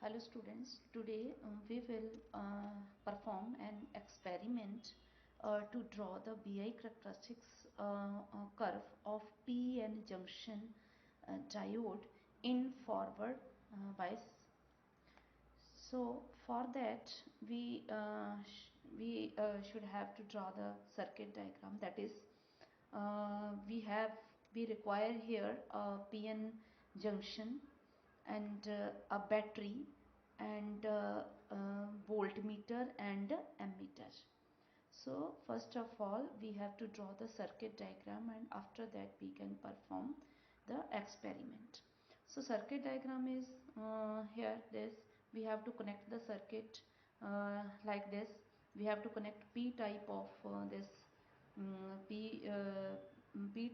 Hello students, today we will perform an experiment to draw the BI characteristics curve of PN junction diode in forward bias. So for that we should have to draw the circuit diagram. That is, we require here a PN junction and a battery and voltmeter and ammeter. So first of all we have to draw the circuit diagram, and after that we can perform the experiment. So circuit diagram is here. This we have to connect the circuit like this. We have to connect P type of this P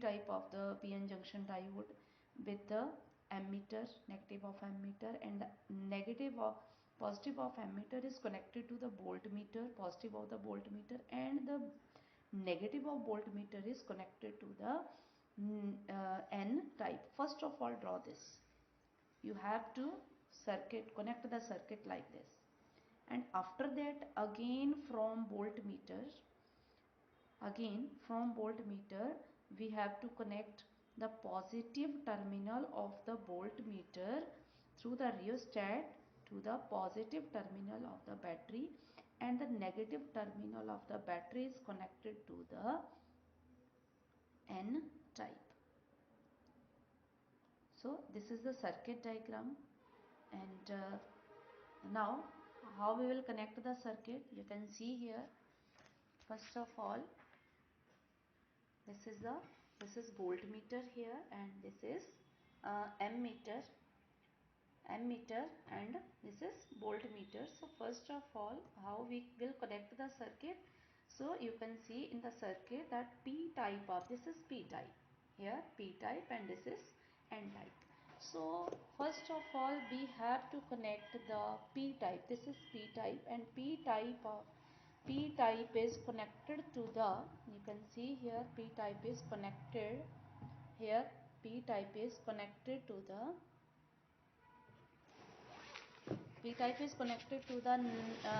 type of the PN junction diode with the ammeter, negative of ammeter, and the negative of positive of ammeter is connected to the voltmeter, positive of the voltmeter, and the negative of voltmeter is connected to the N type. First of all, draw this. You have to connect the circuit like this, and after that again from voltmeter we have to connect the positive terminal of the voltmeter through the rheostat to the positive terminal of the battery, and the negative terminal of the battery is connected to the N type. So this is the circuit diagram, and now how we will connect the circuit, you can see here. First of all, this is voltmeter here, and this is ammeter, and this is voltmeter. So first of all, how we will connect the circuit? So you can see in the circuit that P type of, this is P type here, P type, and this is N type. So first of all we have to connect the P type. This is P type, and P type is connected to the, you can see here, P type is connected here. P type is connected to the P type is connected to the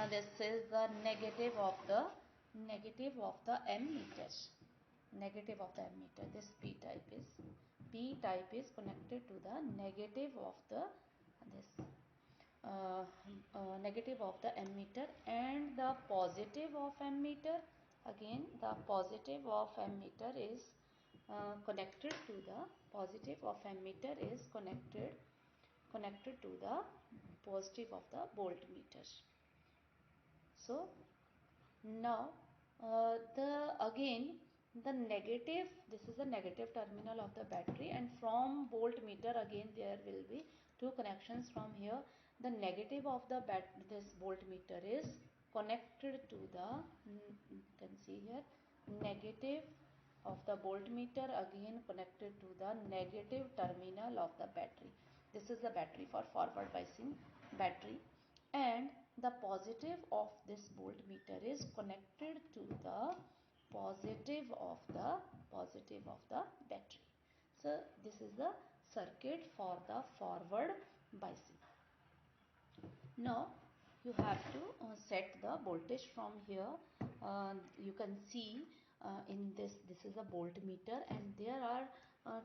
this is the negative of the ammeter, negative of the ammeter. This P type is connected to the negative of the this negative of the ammeter, and the positive of ammeter, again the positive of ammeter is connected to the positive of ammeter is connected to the positive of the voltmeter. So now the negative, this is the negative terminal of the battery, and from voltmeter again there will be two connections from here. The negative of the this voltmeter is connected to the, you can see here, negative of the voltmeter again connected to the negative terminal of the battery. This is the battery, for forward biasing battery, and the positive of this voltmeter is connected to the positive of the battery. So this is the circuit for the forward biasing. Now you have to set the voltage from here. You can see in this is a voltmeter, and there are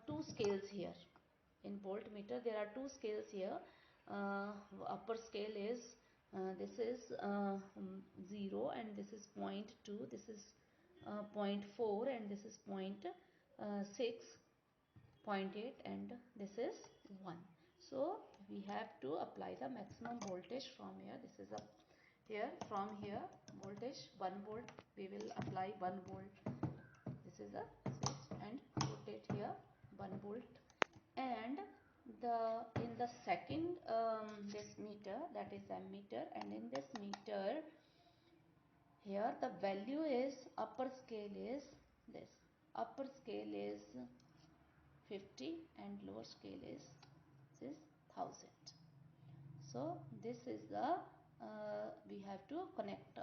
two scales here. In voltmeter there are two scales here. Upper scale is this is 0, and this is 0.2, this is 0.4, and this is 0.6, 0.8, and this is 1. So we have to apply the maximum voltage from here. This is a here, from here voltage 1 volt, we will apply 1 volt. This is a switch, and rotate here 1 volt, and in the second this meter, that is ammeter, and in this meter here the value is, upper scale is this, upper scale is 50 and lower scale is 1000. So this is the we have to connect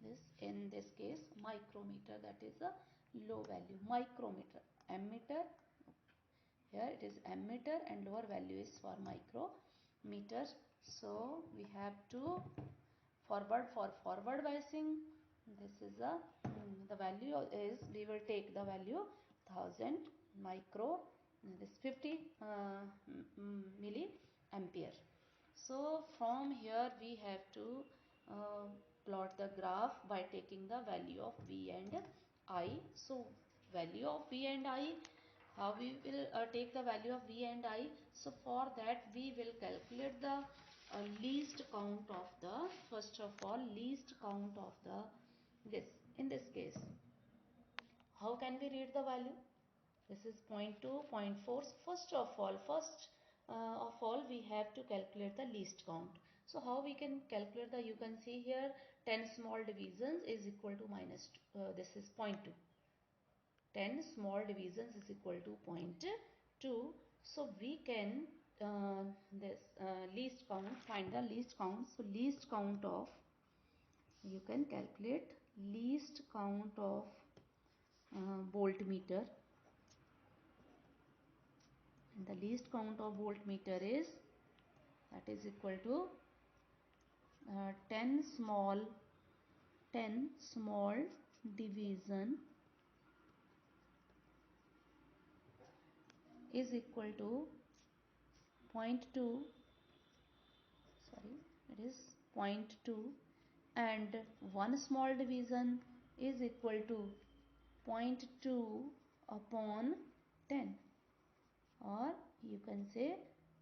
this, in this case micrometer, that is a low value micrometer. Ammeter, here it is ammeter, and lower value is for micro. meter. So we have to forward for forward biasing. This is the value is, we will take the value 1000 micro, this 50 milliampere. So from here we have to plot the graph by taking the value of V and I. So value of V and I, how we will take the value of V and I? So for that we will calculate the least count of the, first of all, least count of the, this, in this case how can we read the value? This is 0.2, 0.4. First of all we have to calculate the least count. So how we can calculate the, you can see here 10 small divisions is equal to minus this is 0.2. 10 small divisions is equal to 0.2. So we can this least count, find the least count. So least count of, you can calculate least count of voltmeter, and the least count of voltmeter is, that is equal to 10 small division is equal to 0.2, sorry, it is 0.2, and one small division is equal to 0.2 upon 10, or you can say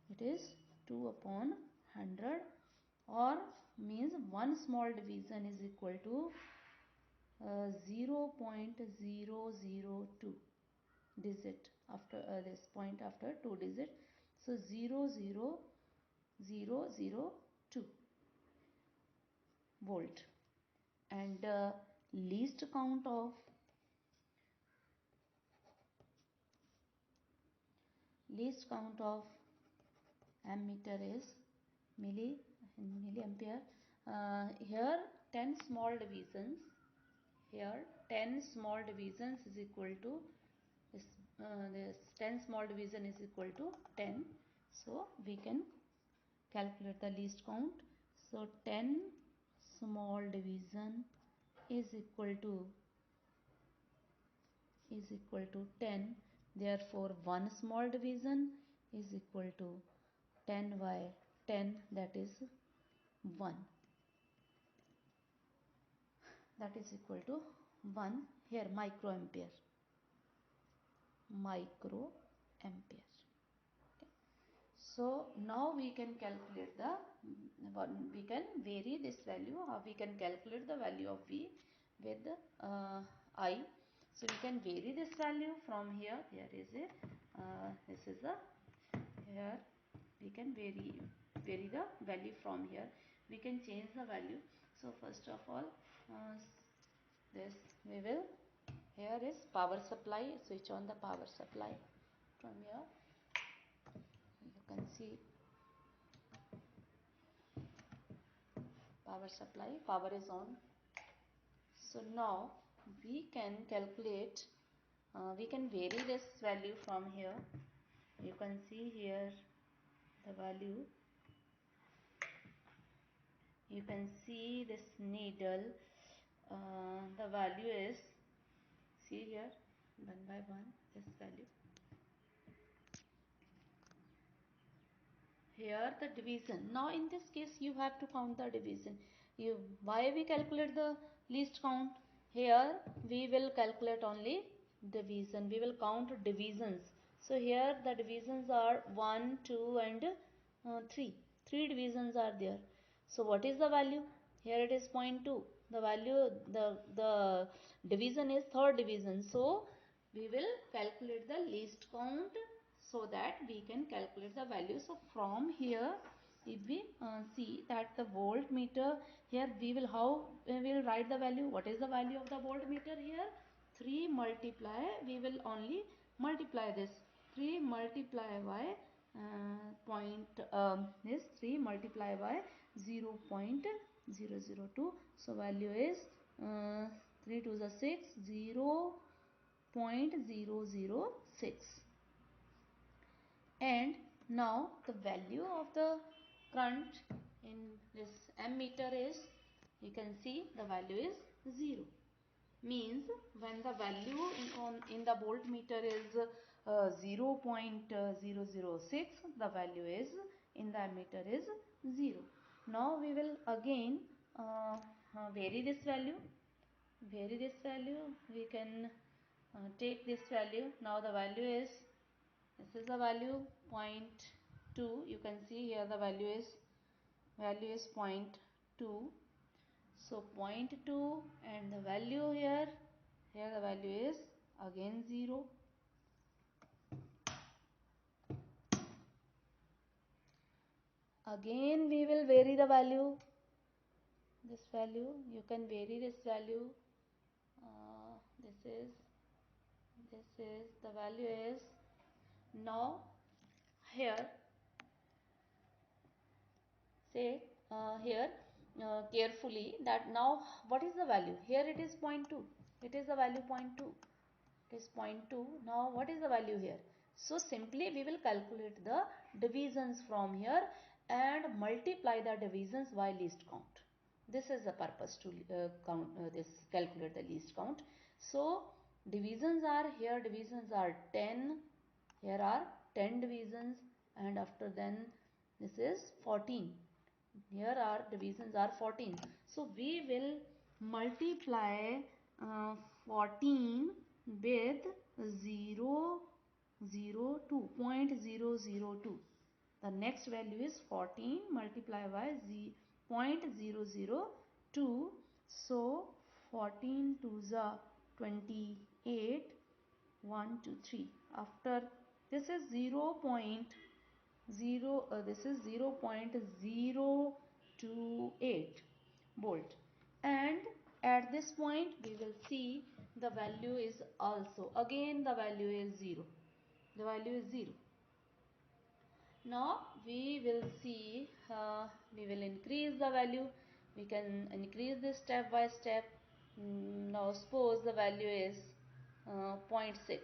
it is 2 upon 100, or means one small division is equal to 0.002 digit after this point after 2 digit. So 0.00002 volt. And least count of ammeter is milliampere. Here 10 small divisions, here 10 small divisions is equal to this 10 small division is equal to 10. So we can calculate the least count. So 10 small division is equal to 10. Therefore one small division is equal to 10 by 10, that is 1, that is equal to 1. Here microampere. Okay. So now we can calculate the we can vary this value, or we can calculate the value of V with I. So we can vary this value from here. Here is a this is a, here we can vary the value from here. We can change the value. So first of all this we will, here is power supply. Switch on the power supply from here. You can see power supply, power is on. So now we can calculate, we can vary this value from here. You can see here the value, you can see this needle, the value is, see here one by one this value. Here the division. Now in this case you have to count the division. Why we calculate the least count? Here we will calculate only division. We will count divisions. So here the divisions are 1, 2 and 3. 3 divisions are there. So what is the value? Here it is 0.2. The value, the division is third division. So we will calculate the least count so that we can calculate the value. So from here if we see that the voltmeter, here we will, how we will write the value? What is the value of the voltmeter here? 3 multiply, we will only multiply this 3 multiply by this 3 multiply by 0.002. So value is 3 to the 6, 0.006. And now the value of the current in this ammeter is, you can see the value is 0. Means when the value in the voltmeter is 0.006, the value is in the ammeter is 0. Now we will again vary this value. We can take this value. Now the value is, this is the value 0.2. you can see here the value is 0.2. so 0.2 and the value here the value is again 0. Again we will vary the value, this value you can vary this value. This is the value is, now here say here carefully that now what is the value here, it is 0.2, it is the value 0.2, it is 0.2. now what is the value here? So simply we will calculate the divisions from here and multiply the divisions by least count. This is the purpose to count this, calculate the least count. So divisions are here, divisions are 10, here are 10 divisions, and after then this is 14, here our divisions are 14. So we will multiply 14 with 0, 0, 2, 0.002. The next value is 14 multiplied by 0.002. So 14 to the 28, 1, 2, 3. After this is 0.0, this is 0.028 volt, and at this point we will see the value is also again the value is 0, the value is 0. Now we will see, we will increase the value, we can increase this step by step. Now suppose the value is 0.6,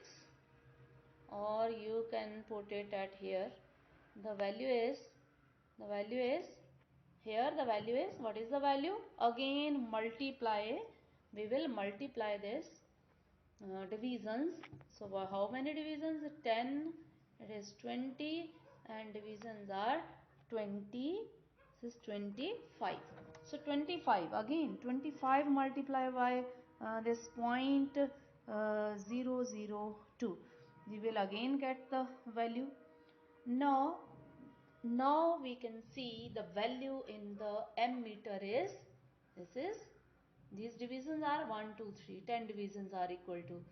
or you can put it at here, the value is here, the value is, what is the value? Again multiply, we will multiply this divisions. So how many divisions? 10, it is 20, and divisions are 20, this is 25. So 25, again 25 multiplied by this 0.002, we will again get the value. Now we can see the value in the ammeter is, this is, these divisions are 1, 2, 3, 10 divisions are equal to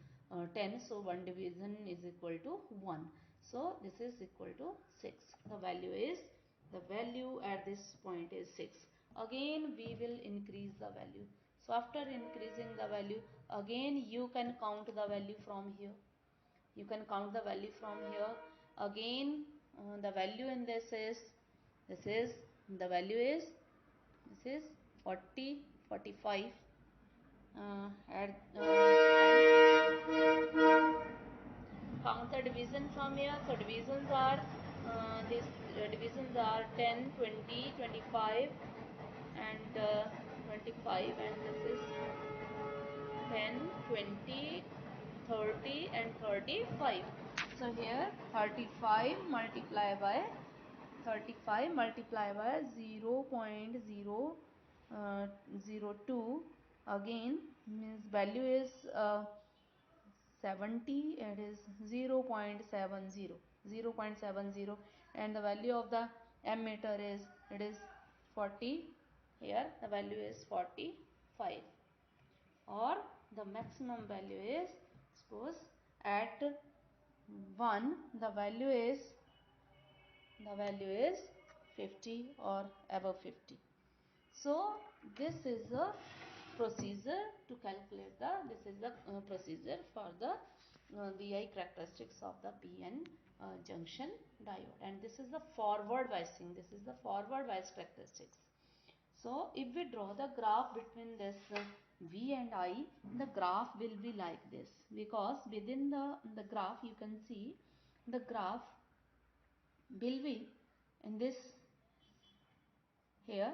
10, so 1 division is equal to 1, so this is equal to 6. The value is, the value at this point is 6. Again we will increase the value. So after increasing the value, again you can count the value from here, you can count the value from here. Again the value in this is, the value is, this is 40, 45. Add, count the division from here. So divisions are these divisions are 10, 20, 25 and 25, and this is 10, 20, 30 and 35. So here 35 multiplied by 0.002, again means value is 70, it is 0.70, and the value of the ammeter is, it is 40, here the value is 45, or the maximum value is, suppose at 1 the value is 50 or above 50. So this is the procedure to calculate the, this is the procedure for the VI characteristics of the PN junction diode, and this is the forward biasing, this is the forward bias characteristics. So if we draw the graph between this V and I, the graph will be like this, because within the graph you can see the graph will be in this here